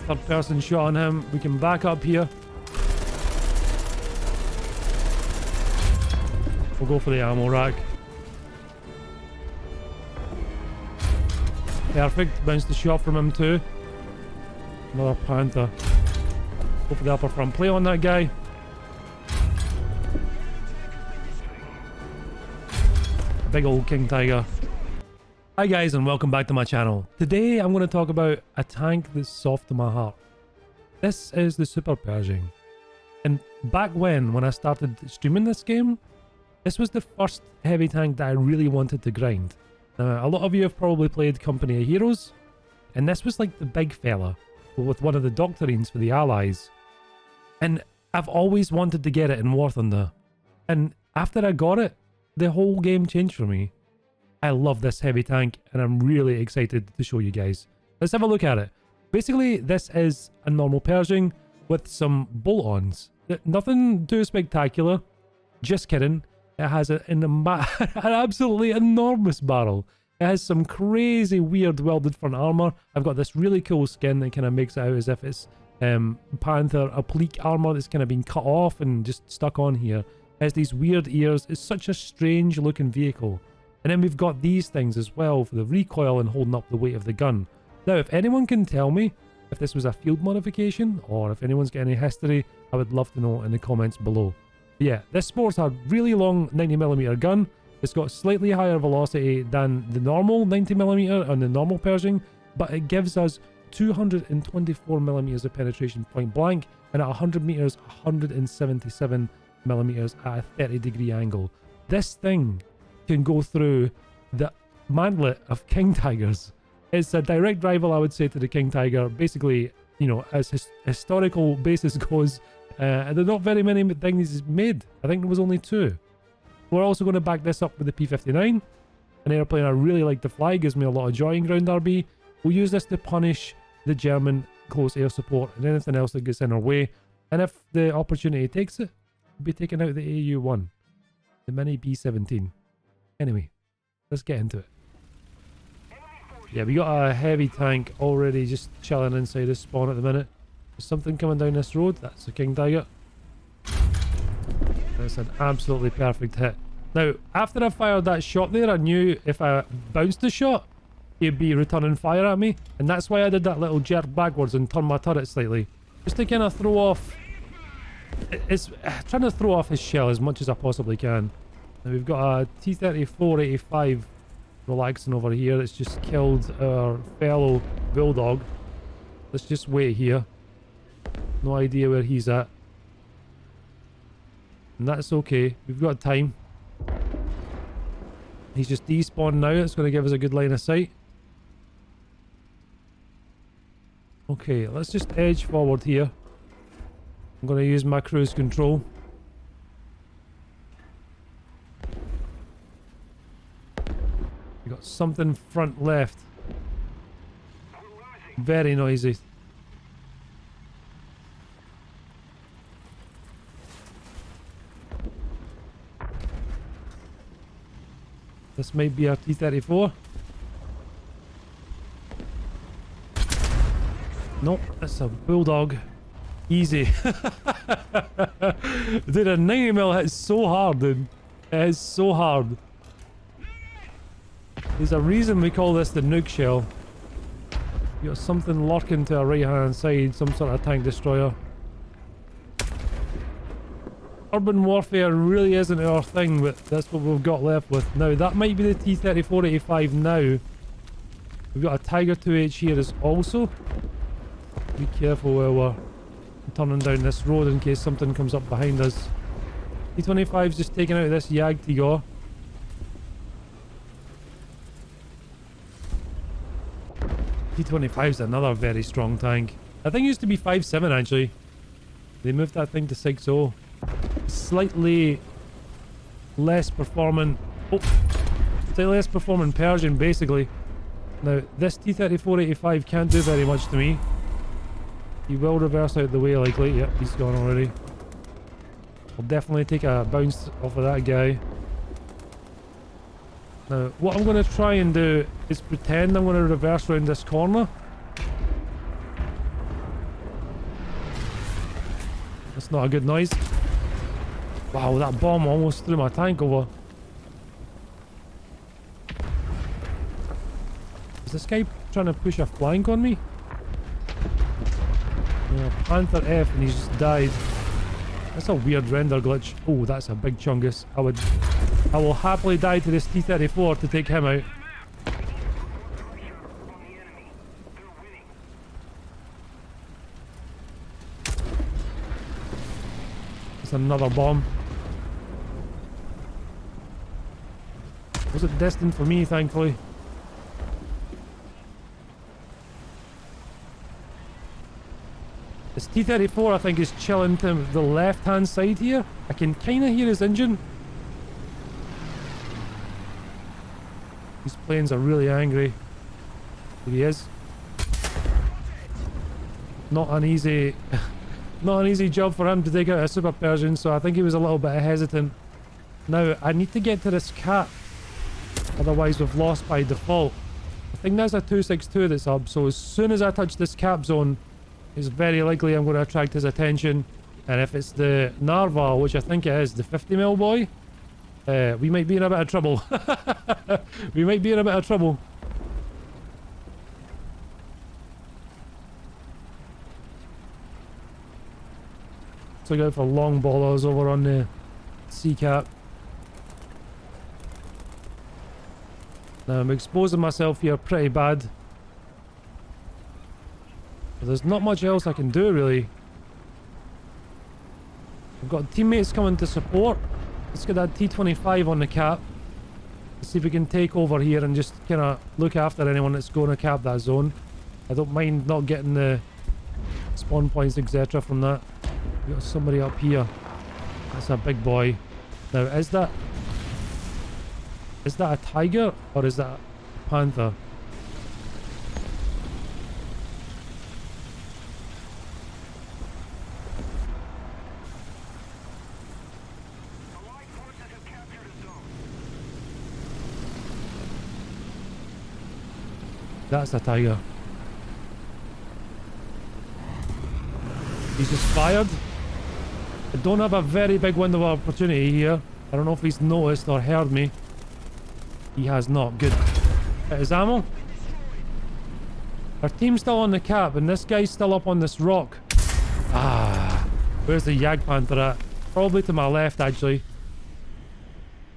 third person shot on him. We can back up here. We'll go for the ammo rack. Perfect. Bounced the shot from him too. Another Panther. Go for the upper front play on that guy. Big old King Tiger. Hi guys, and welcome back to my channel. Today I'm going to talk about a tank that's soft to my heart. This is the Super Pershing. And back when I started streaming this game, this was the first heavy tank that I really wanted to grind. Now, a lot of you have probably played Company of Heroes, and this was like the big fella with one of the Doctrines for the Allies. And I've always wanted to get it in War Thunder. And after I got it, the whole game changed for me. I love this heavy tank, and I'm really excited to show you guys. Let's have a look at it. Basically, this is a normal Pershing with some bolt-ons. Nothing too spectacular. Just kidding. It has an absolutely enormous barrel. It has some crazy weird welded front armor. I've got this really cool skin that kind of makes it out as if it's Panther applique armor that's kind of been cut off and just stuck on here. It has these weird ears. It's such a strange looking vehicle. And then we've got these things as well for the recoil and holding up the weight of the gun. Now, if anyone can tell me if this was a field modification or if anyone's got any history, I would love to know in the comments below. But yeah, this sports a really long 90mm gun. It's got slightly higher velocity than the normal 90mm on the normal Pershing, but it gives us 224mm of penetration point blank, and at 100 meters, 177mm at a 30-degree angle. This thing can go through the mantlet of King Tigers. It's a direct rival, I would say, to the King Tiger. Basically, you know, as historical basis goes, and there are not very many things he's made. I think there was only 2. We're also going to back this up with the P59, an airplane I really like to fly, gives me a lot of joy in ground RB. We'll use this to punish the German close air support and anything else that gets in our way. And if the opportunity takes it, we'll be taking out the AU-1, the mini B-17. Anyway, let's get into it. Yeah, we got a heavy tank already just chilling inside this spawn at the minute. There's something coming down this road. That's the King Tiger. That's an absolutely perfect hit. Now, after I fired that shot there, I knew if I bounced the shot, he'd be returning fire at me. And that's why I did that little jerk backwards and turn my turret slightly. Just to kind of throw off... It's trying to throw off his shell as much as I possibly can. Now we've got a T26E1-1 relaxing over here that's just killed our fellow Bulldog. Let's just wait here. No idea where he's at. And that's okay. We've got time. He's just despawned now. It's going to give us a good line of sight. Okay, let's just edge forward here. I'm going to use my cruise control. We got something front left. Very noisy. This might be our T-34. Nope, that's a Bulldog. Easy. Dude, a 90mm hits so hard, dude. It is so hard. There's a reason we call this the nuke shell. You got something lurking to our right hand side, some sort of tank destroyer. Urban warfare really isn't our thing, but that's what we've got left with. Now, that might be the T-34-85 now. We've got a Tiger 2H here as also. Be careful while we're turning down this road in case something comes up behind us. T-25's just taking out this Jagdtiger. T-25's another very strong tank. I think it used to be 5.7 actually. They moved that thing to 6.0. Slightly less performant. Oh, slightly less performant Pershing basically. Now this T-34-85 can't do very much to me. He will reverse out the way likely. Yep, he's gone already. I'll definitely take a bounce off of that guy. Now, what I'm going to try and do is pretend I'm going to reverse around this corner. That's not a good noise. Wow, that bomb almost threw my tank over. Is this guy trying to push a flank on me? Yeah, Panther F and he's just died. That's a weird render glitch. Oh, that's a big chungus. I will happily die to this T-34 to take him out. It's another bomb. Wasn't destined for me, thankfully. This T-34, I think, is chilling to the left-hand side here. I can kind of hear his engine. These planes are really angry. Here he is. Not an easy job for him to take out a Super Pershing, so I think he was a little bit hesitant. Now, I need to get to this cap. Otherwise, we've lost by default. I think there's a 262 that's up, so as soon as I touch this cap zone, it's very likely I'm going to attract his attention. And if it's the Narval, which I think it is, the 50mm boy, we might be in a bit of trouble. We might be in a bit of trouble. Let's look out for long ballers over on the C-cap. Now I'm exposing myself here pretty bad. But there's not much else I can do really. I've got teammates coming to support. Let's get that T25 on the cap. Let's see if we can take over here and just kind of look after anyone that's going to cap that zone. I don't mind not getting the spawn points etc from that. We've got somebody up here. That's a big boy. Now is that a tiger or is that a panther? That's a tiger. He's just fired. I don't have a very big window of opportunity here. I don't know if he's noticed or heard me. He has not. Good. Hit his ammo. Our team's still on the cap and this guy's still up on this rock. Ah. Where's the Jagdpanther at? Probably to my left actually.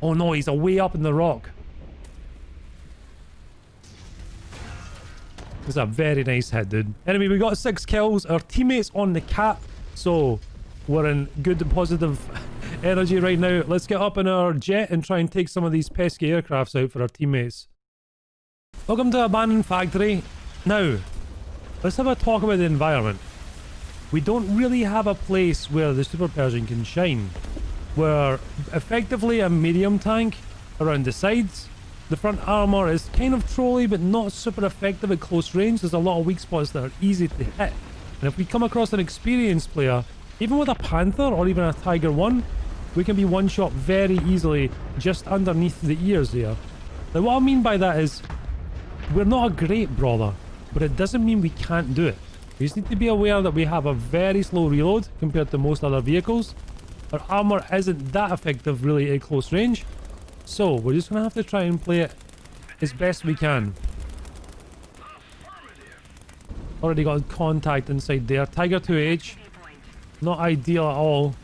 Oh no, he's way up in the rock. It's a very nice hit, dude. Anyway, we got 6 kills. Our teammates on the cap. So, we're in good and positive energy right now. Let's get up in our jet and try and take some of these pesky aircrafts out for our teammates. Welcome to Abandoned Factory. Now, let's have a talk about the environment. We don't really have a place where the Super Pershing can shine. We're effectively a medium tank around the sides. The front armor is kind of trolly but not super effective at close range. There's a lot of weak spots that are easy to hit. And if we come across an experienced player, even with a Panther or even a Tiger 1, we can be one-shot very easily just underneath the ears there. Now what I mean by that is, we're not a great brawler, but it doesn't mean we can't do it. We just need to be aware that we have a very slow reload compared to most other vehicles. Our armor isn't that effective really at close range. So, we're just going to have to try and play it as best we can. Already got contact inside there. Tiger 2H. Not ideal at all.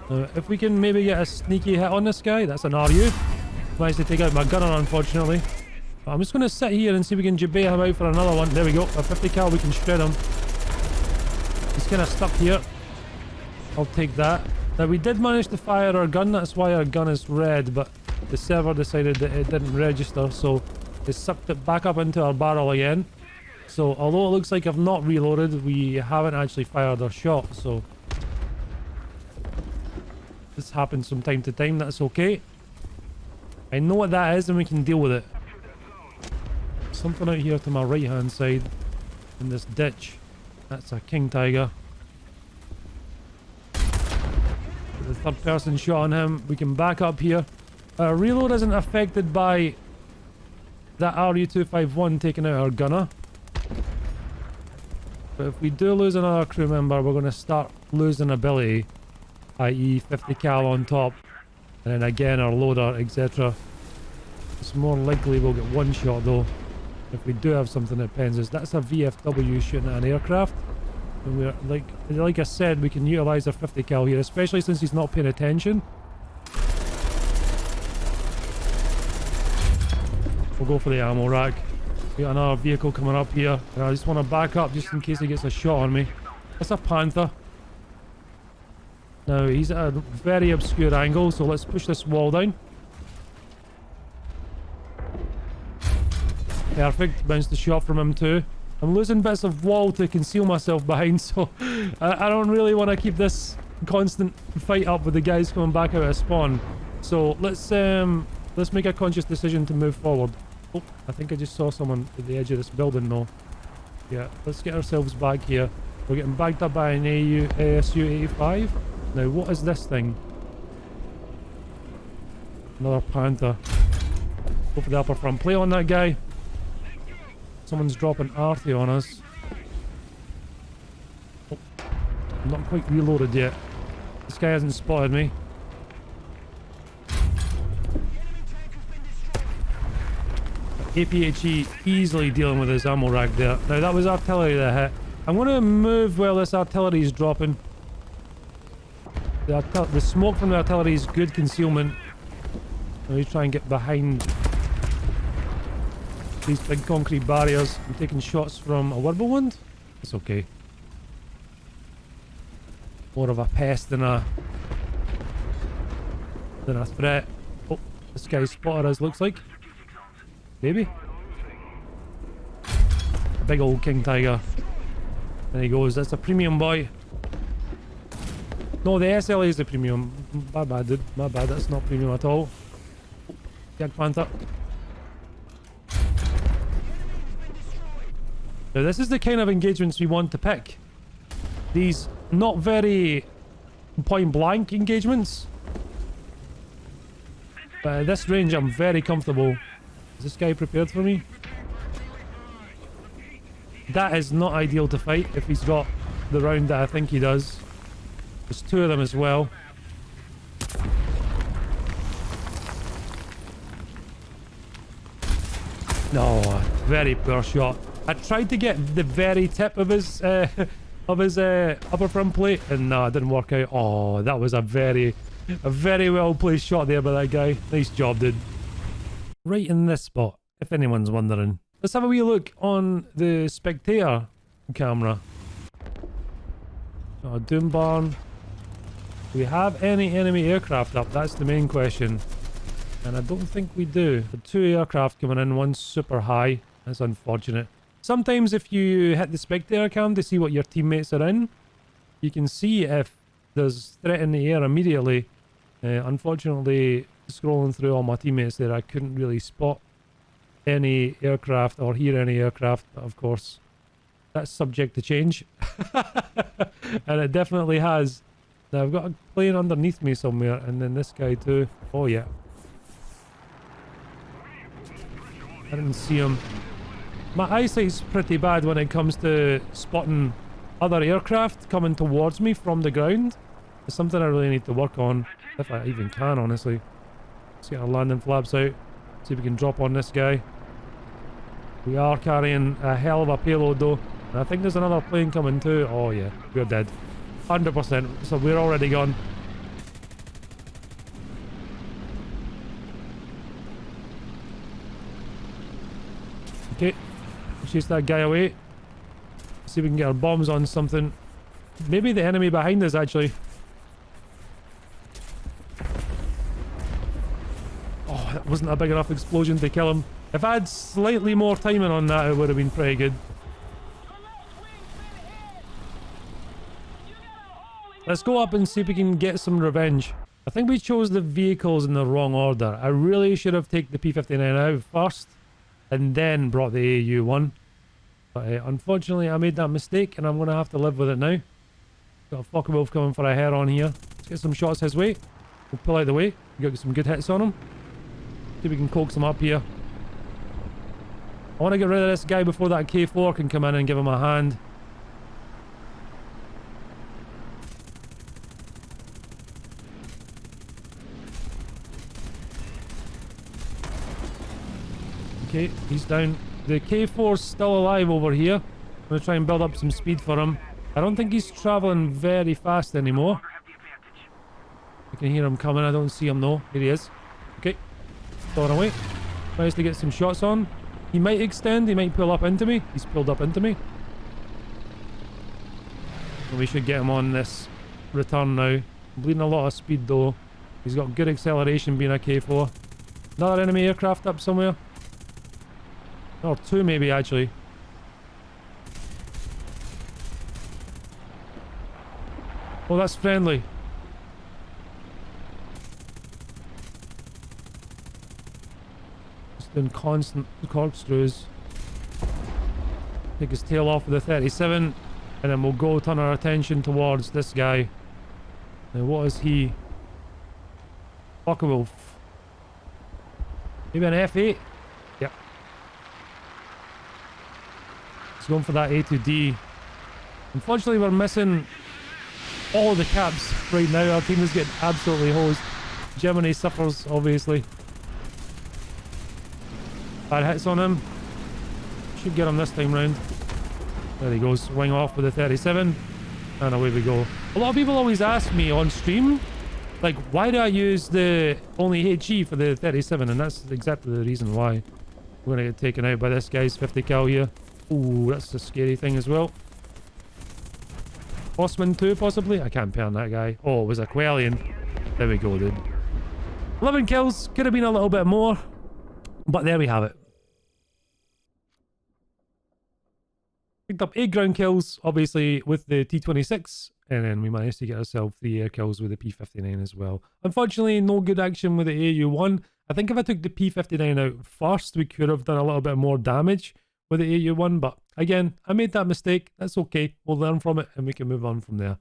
Now, if we can maybe get a sneaky hit on this guy. That's an RU. Managed to take out my gunner, unfortunately. But I'm just going to sit here and see if we can jabay him out for another one. There we go. A 50 cal, we can shred him. He's kind of stuck here. I'll take that. Now, we did manage to fire our gun. That's why our gun is red, but the server decided that it didn't register, so it sucked it back up into our barrel again. So although it looks like I've not reloaded, we haven't actually fired our shot, so this happens from time to time. That's okay. I know what that is and we can deal with it. Something out here to my right hand side in this ditch. That's a King Tiger. The third person shot on him. We can back up here. Our reload isn't affected by that RU251 taking out our gunner. But if we do lose another crew member, we're going to start losing ability, i.e. 50 cal on top, and then again our loader, etc. It's more likely we'll get one shot though, if we do have something that pens us. That's a VFW shooting at an aircraft. And we're like I said, we can utilise our 50 cal here, especially since he's not paying attention. We'll go for the ammo rack. We got another vehicle coming up here, and I just want to back up just in case he gets a shot on me. That's a Panther. Now he's at a very obscure angle, so let's push this wall down. Perfect. Bounced the shot from him too. I'm losing bits of wall to conceal myself behind, so I don't really want to keep this constant fight up with the guys coming back out of spawn. So let's make a conscious decision to move forward. Oh, I think I just saw someone at the edge of this building though. Yeah, let's get ourselves back here. We're getting backed up by an ASU-85. Now, what is this thing? Another Panther. Go for the upper front plate on that guy. Someone's dropping arty on us. Oh, I'm not quite reloaded yet. This guy hasn't spotted me. APHE easily dealing with his ammo rack there. Now that was artillery that hit. I'm going to move while this artillery is dropping. The smoke from the artillery is good concealment. Let me try and get behind these big concrete barriers. I'm taking shots from a whirlwind. It's okay. More of a pest than a threat. Oh, this guy spotted us, looks like. Maybe. A big old king tiger. There he goes. That's a premium boy. No, the SLA is the premium. My bad, dude. My bad. That's not premium at all. Oh, Jag Panther. Now, this is the kind of engagements we want to pick. These not very point blank engagements. But at this range, I'm very comfortable. Is this guy prepared for me? That is not ideal to fight if he's got the round that I think he does. There's two of them as well. No, very poor shot. I tried to get the very tip of his upper front plate, and no, it didn't work out. Oh, that was a very well placed shot there by that guy. Nice job, dude. Right in this spot, if anyone's wondering. Let's have a wee look on the spectator camera. Oh, Doom Barn. Do we have any enemy aircraft up? That's the main question. And I don't think we do. The two aircraft coming in, one's super high. That's unfortunate. Sometimes if you hit the spectator cam to see what your teammates are in, you can see if there's threat in the air immediately. Unfortunately, scrolling through all my teammates there, I couldn't really spot any aircraft or hear any aircraft, but of course that's subject to change. And it definitely has. Now I've got a plane underneath me somewhere, and then this guy too. Oh yeah, I didn't see him. My eyesight's pretty bad when it comes to spotting other aircraft coming towards me from the ground. It's something I really need to work on, if I even can, honestly. Let's get our landing flaps out. See if we can drop on this guy. We are carrying a hell of a payload though. And I think there's another plane coming too. Oh yeah, we're dead. 100%. So we're already gone. Okay. Chase that guy away. See if we can get our bombs on something. Maybe the enemy behind us actually. Oh, that wasn't a big enough explosion to kill him. If I had slightly more timing on that, it would have been pretty good. Let's go up and see if we can get some revenge. I think we chose the vehicles in the wrong order. I really should have taken the P-59 out first and then brought the AU-1. But unfortunately, I made that mistake and I'm going to have to live with it now. Got a Walker Bulldog coming for a hair on here. Let's get some shots his way. We'll pull out the way. We've got some good hits on him. See if we can coax him up here. I want to get rid of this guy before that K4 can come in and give him a hand. Okay, he's down. The K4's still alive over here. I'm going to try and build up some speed for him. I don't think he's traveling very fast anymore. I can hear him coming. I don't see him though. Here he is. Okay. Throwing away. Managed to get some shots on. He might extend. He might pull up into me. He's pulled up into me. And we should get him on this return now. I'm bleeding a lot of speed though. He's got good acceleration being a K4. Another enemy aircraft up somewhere. Or two maybe actually. Oh, that's friendly. Just doing constant corkscrews. Take his tail off with the 37. And then we'll go turn our attention towards this guy. Now what is he? Walker Wolf. Maybe an F8? Yep. He's going for that A to D. Unfortunately we're missing all the caps right now. Our team is getting absolutely hosed. Germany suffers, obviously. Bad hits on him. Should get him this time round. There he goes. Wing off with the 37. And away we go. A lot of people always ask me on stream, like, why do I use the only HE for the 37? And that's exactly the reason why. We're going to get taken out by this guy's 50 cal here. Ooh, that's a scary thing as well. Bossman 2 possibly? I can't pay on that guy. Oh, it was a Quellian. There we go, dude. 11 kills. Could have been a little bit more. But there we have it. Picked up 8 ground kills, obviously, with the T26. And then we managed to get ourselves 3 air kills with the P59 as well. Unfortunately, no good action with the AU1. I think if I took the P59 out first, we could have done a little bit more damage with the AU1. But again, I made that mistake. That's okay. We'll learn from it and we can move on from there.